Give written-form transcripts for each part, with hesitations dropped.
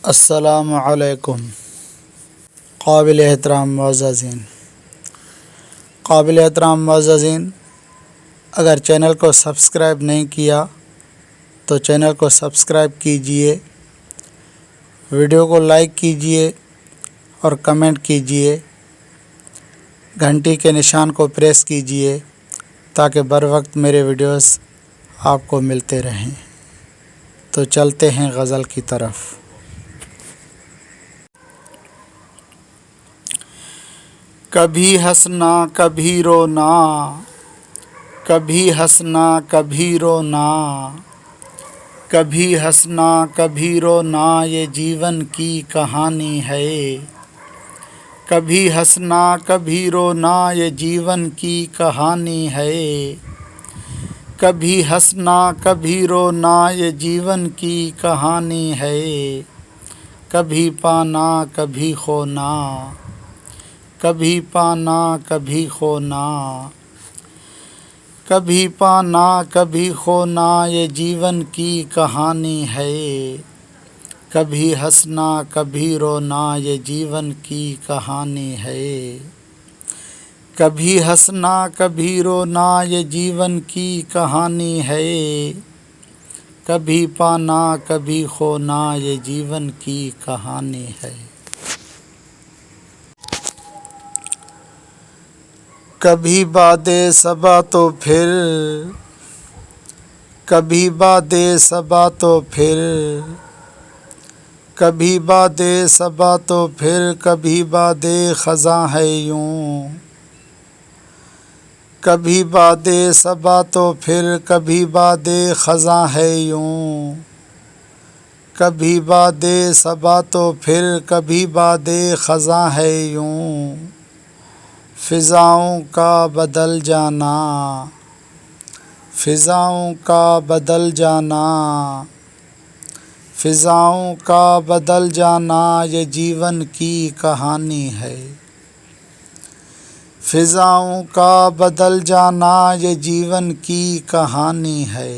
अस्सलामु अलैकुम। काबिल एहतराम मुअज़्ज़ज़ीन, अगर चैनल को सब्सक्राइब नहीं किया तो चैनल को सब्सक्राइब कीजिए, वीडियो को लाइक कीजिए और कमेंट कीजिए। घंटी के निशान को प्रेस कीजिए ताकि बर वक्त मेरे वीडियोस आपको मिलते रहें। तो चलते हैं गज़ल की तरफ। कभी हंसना कभी रोना, कभी हंसना कभी रोना, कभी हंसना कभी रोना, ये जीवन की कहानी है। कभी हंसना कभी रोना, ये जीवन की कहानी है। कभी हंसना कभी रोना, ये जीवन की कहानी है। कभी पाना कभी खोना, कभी पाना कभी खोना, कभी पाना कभी खोना, ये जीवन की कहानी है। कभी हंसना कभी रोना, ये जीवन की कहानी है। कभी हंसना कभी रोना, ये जीवन की कहानी है। कभी पाना कभी खोना, ये जीवन की कहानी है। कभी बादे सबा तो फिर, कभी बादे सबा तो फिर, कभी बादे सबा तो फिर, कभी बादे ख़ज़ां है यूं। कभी बादे सबा तो फिर, कभी बादे ख़ज़ां है यूं। कभी बादे सबा तो फिर, कभी बादे ख़ज़ां है यूं। फ़िज़ाओं का बदल जाना, फ़िज़ाओं का बदल जाना, फ़िज़ाओं का बदल जाना, ये जीवन की कहानी है। फ़िज़ाओं का बदल जाना, ये जीवन की कहानी है।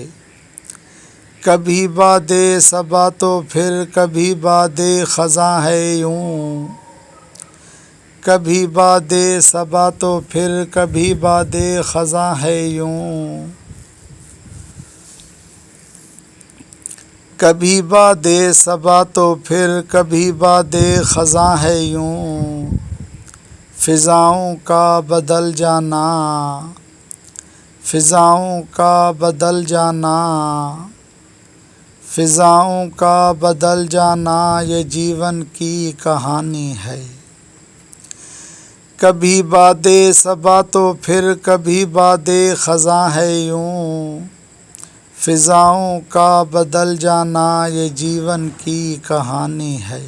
कभी बादे सबा तो फिर, कभी बादे ख़ज़ां है यूं। कभी बादे सबा तो फिर, कभी बादे ख़ज़ां है यूं। कभी बादे सबा तो फिर, कभी बादे ख़ज़ां है यूं। फ़िज़ाओं का बदल जाना, फ़िज़ाओं का बदल जाना, फ़िज़ाओं का बदल जाना, ये जीवन की कहानी है। कभी बादे सबा तो फिर, कभी बादे ख़ज़ां है यूं। फ़िज़ाओं का बदल जाना, ये जीवन की कहानी है।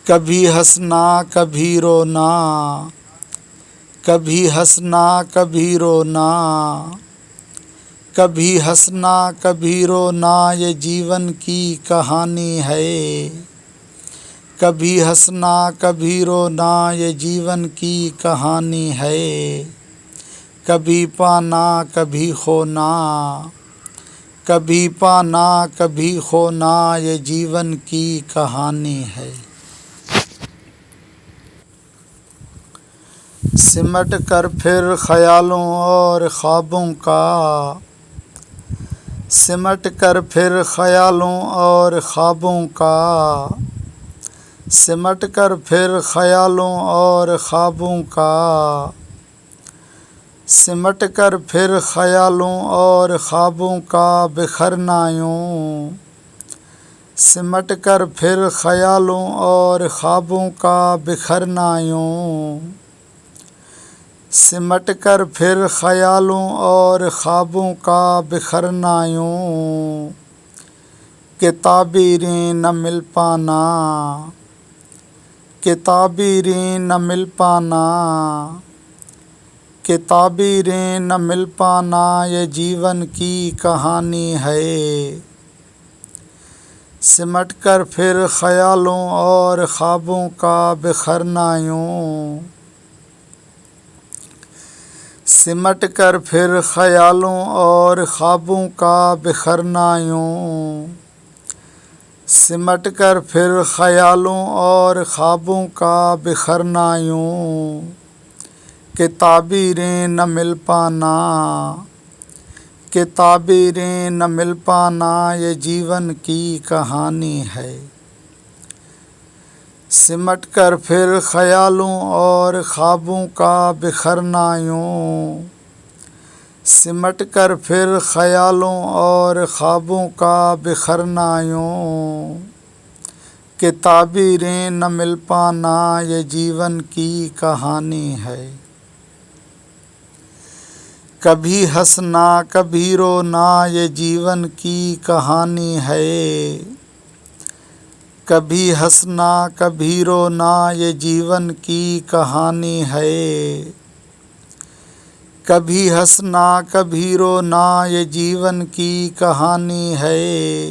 कभी हंसना कभी रोना, कभी हंसना कभी रोना, कभी हंसना कभी रोना, ये जीवन की कहानी है। कभी हंसना कभी रोना, ये जीवन की कहानी है। कभी पाना कभी खोना, कभी पाना कभी खोना, ये जीवन की कहानी है। सिमट कर फिर ख़यालों और ख़्वाबों का, सिमट कर फिर ख़यालों और ख़्वाबों का, सिमट कर फिर ख़यालों और ख़्वाबों का, सिमट कर फिर ख़यालों और ख़्वाबों का, बिखरना यूं। सिमट कर फिर ख़यालों और ख़्वाबों का, बिखरना यूं। सिमट कर फिर ख़यालों और ख़्वाबों का, बिखरना यूं। कि ताबीरें न मिल पाना, कि ताबीरें न मिल पाना, कि ताबीरें न मिल पाना, ये जीवन की कहानी है। सिमट कर फिर ख़यालों और ख़्वाबों का, बिखरना यूं। सिमट कर फिर ख़यालों और ख़्वाबों का, बिखरना यूं। सिमट कर फिर ख्यालों और ख्वाबों का बिखरना यूं कि ताबीरें न मिल पाना, कि ताबीरें न मिल पाना ये जीवन की कहानी है। सिमट कर फिर ख्यालों और ख्वाबों का बिखरना यूं, सिमट कर फिर ख्यालों और ख्वाबों का बिखरना यूं कि ताबीरें न मिल पाना ये जीवन की कहानी है। कभी हंसना कभी रोना ये जीवन की कहानी है। कभी हंसना कभी रोना ये जीवन की कहानी है। कभी हंसना कभी रोना ये जीवन की कहानी है।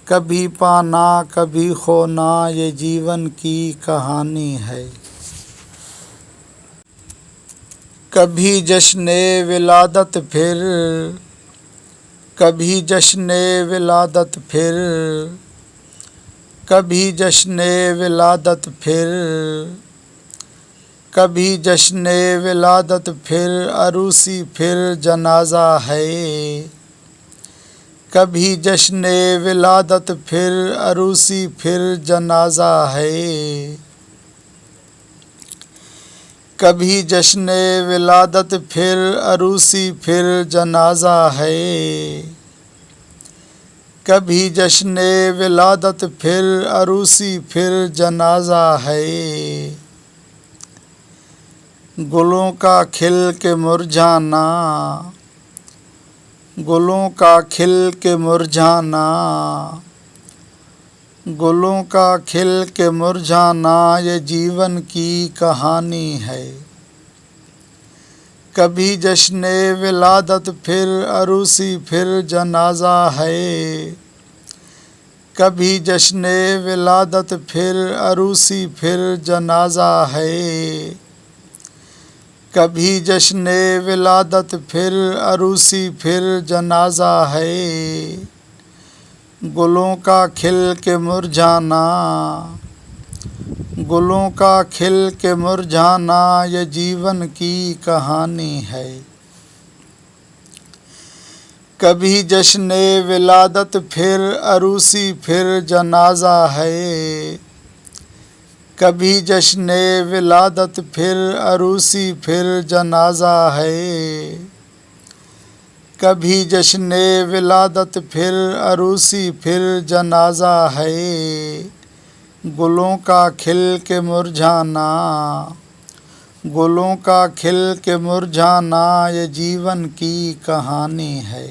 कभी पाना कभी खोना ये जीवन की कहानी है। कभी जश्ने विलादत फिर, कभी जश्ने विलादत फिर, कभी जश्ने विलादत फिर, कभी जश्ने विलादत फिर अरूसी फिर जनाजा है। कभी जश्ने विलादत फिर अरूसी फिर जनाजा है। कभी जश्ने विलादत फिर अरूसी फिर जनाजा है। कभी जश्ने विलादत फिर अरूसी फिर जनाजा है। गुलों का खिल के मुरझाना, गुलों का खिल के मुरझाना, गुलों का खिल के मुरझाना ये जीवन की कहानी है। कभी जश्ने विलादत फिर अरूसी फिर जनाजा है। कभी जश्ने विलादत फिर अरूसी फिर जनाजा है। कभी जश्ने विलादत फिर अरूसी फिर जनाजा है। गुलों का खिल के मुरझाना, गुलों का खिल के मुरझाना ये जीवन की कहानी है। कभी जश्ने विलादत फिर अरूसी फिर जनाजा है। कभी जश्ने विलादत फिर अरूसी फिर जनाजा है। कभी जश्ने विलादत फिर अरूसी फिर जनाजा है। गुलों का खिल के मुरझाना, गुलों का खिल के मुरझाना ये जीवन की कहानी है।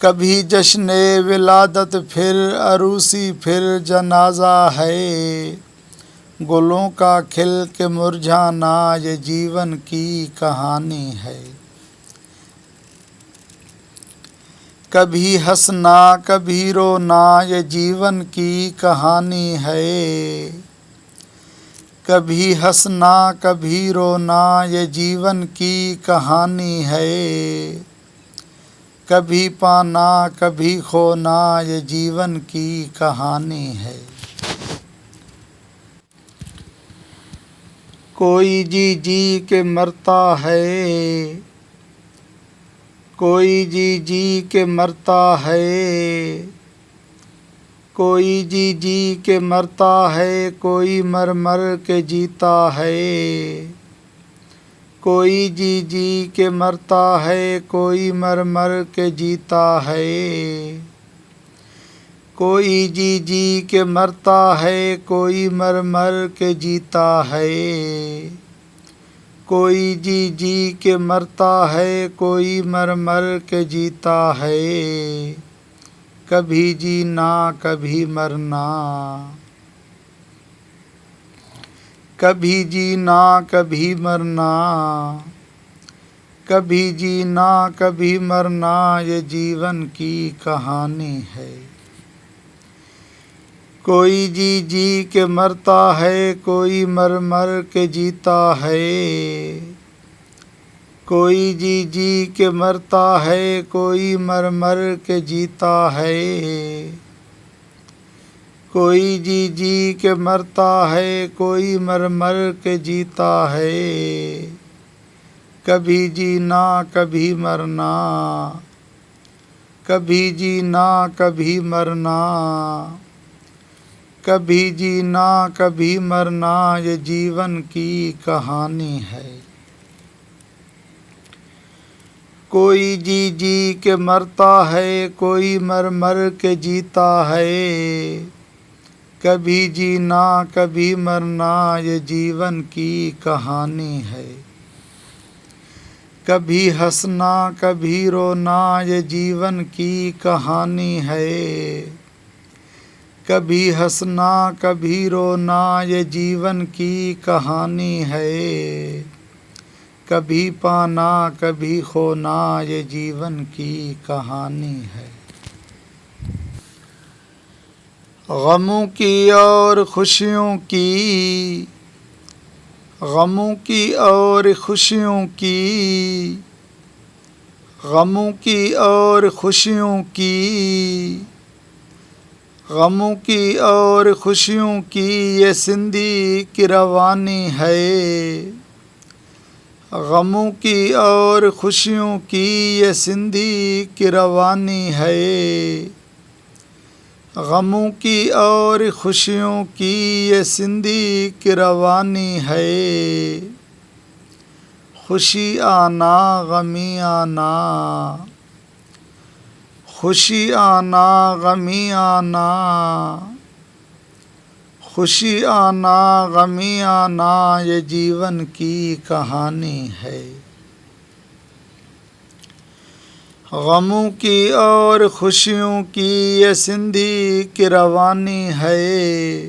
कभी जश्ने विलादत फिर अरूसी फिर जनाजा है। गुलों का खिल के मुरझाना ये जीवन की कहानी है। कभी हंसना कभी रोना ये जीवन की कहानी है। कभी हंसना कभी रोना ये जीवन की कहानी है। कभी पाना कभी खोना ये जीवन की कहानी है। कोई जी जी के मरता है, कोई जी जी के मरता है। कोई जी जी के मरता है, कोई मर मर के जीता है। कोई जी जी के मरता है, कोई मर मर के जीता है। कोई जी जी के मरता है, कोई मर मर के जीता है। कोई जी जी के मरता है, कोई मर मर के जीता है। कभी जीना कभी मरना, कभी जीना कभी मरना, कभी जीना कभी मरना ये जीवन की कहानी है। कोई जी जी के मरता है, कोई मर मर के जीता है। कोई जी जी के मरता है, कोई मर मर के जीता है। कोई जी जी के मरता है, कोई मर मर के जीता है। कभी जीना कभी मरना, कभी जीना कभी मरना, कभी जीना कभी मरना, ये जीवन की कहानी है। कोई जी जी के मरता है, कोई मर मर के जीता है। कभी जीना कभी मरना, ये जीवन की कहानी है। कभी हंसना कभी रोना, ये जीवन की कहानी है। कभी हंसना कभी रोना, ये जीवन की कहानी है। कभी पाना कभी खोना, ये जीवन की कहानी है। गमों की और खुशियों की, गमों की और खुशियों की, गमों की और खुशियों की, गमों की और खुशियों की, ये जिंदगी की रवानी है। गमों की और खुशियों की, ये जिंदगी की रवानी है। गमों की और खुशियों की, ये जिंदगी की रवानी है। खुशी आना गमी आना, खुशी आना गमी आना, खुशी आना गमी आना, ये जीवन की कहानी है। गमों की और खुशियों की, ये जिंदगी की रवानी है।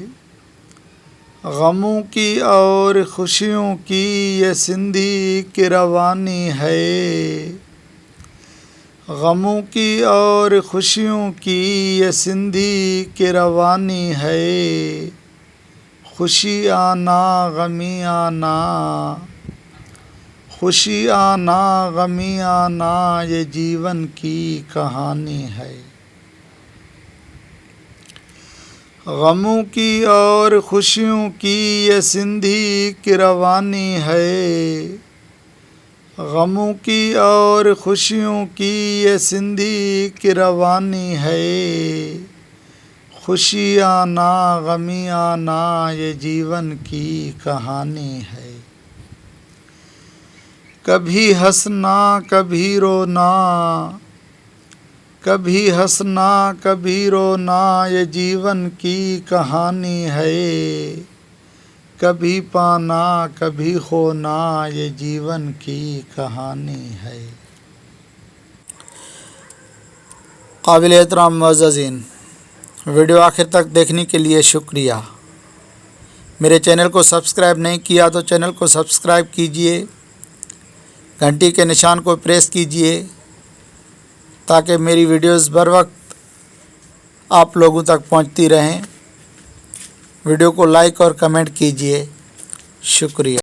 गमों की और खुशियों की, ये जिंदगी की रवानी है। गमों की और खुशियों की, ये जिंदगी की रवानी है। खुशी आना गमी आना, खुशी आना गमी आना, ये जीवन की कहानी है। गमों की और खुशियों की, ये जिंदगी की रवानी है। गमों की और खुशियों की, ये जिंदगी की रवानी है। खुशी आना गमी आना, ये जीवन की कहानी है। कभी हंसना कभी रोना, कभी हंसना कभी रोना, ये जीवन की कहानी है। कभी पाना कभी खोना, ये जीवन की कहानी है। काबिल एहतराम मुअज़्ज़ज़ीन, वीडियो आखिर तक देखने के लिए शुक्रिया। मेरे चैनल को सब्सक्राइब नहीं किया तो चैनल को सब्सक्राइब कीजिए, घंटी के निशान को प्रेस कीजिए ताकि मेरी वीडियोस बर वक्त आप लोगों तक पहुंचती रहें। वीडियो को लाइक और कमेंट कीजिए। शुक्रिया।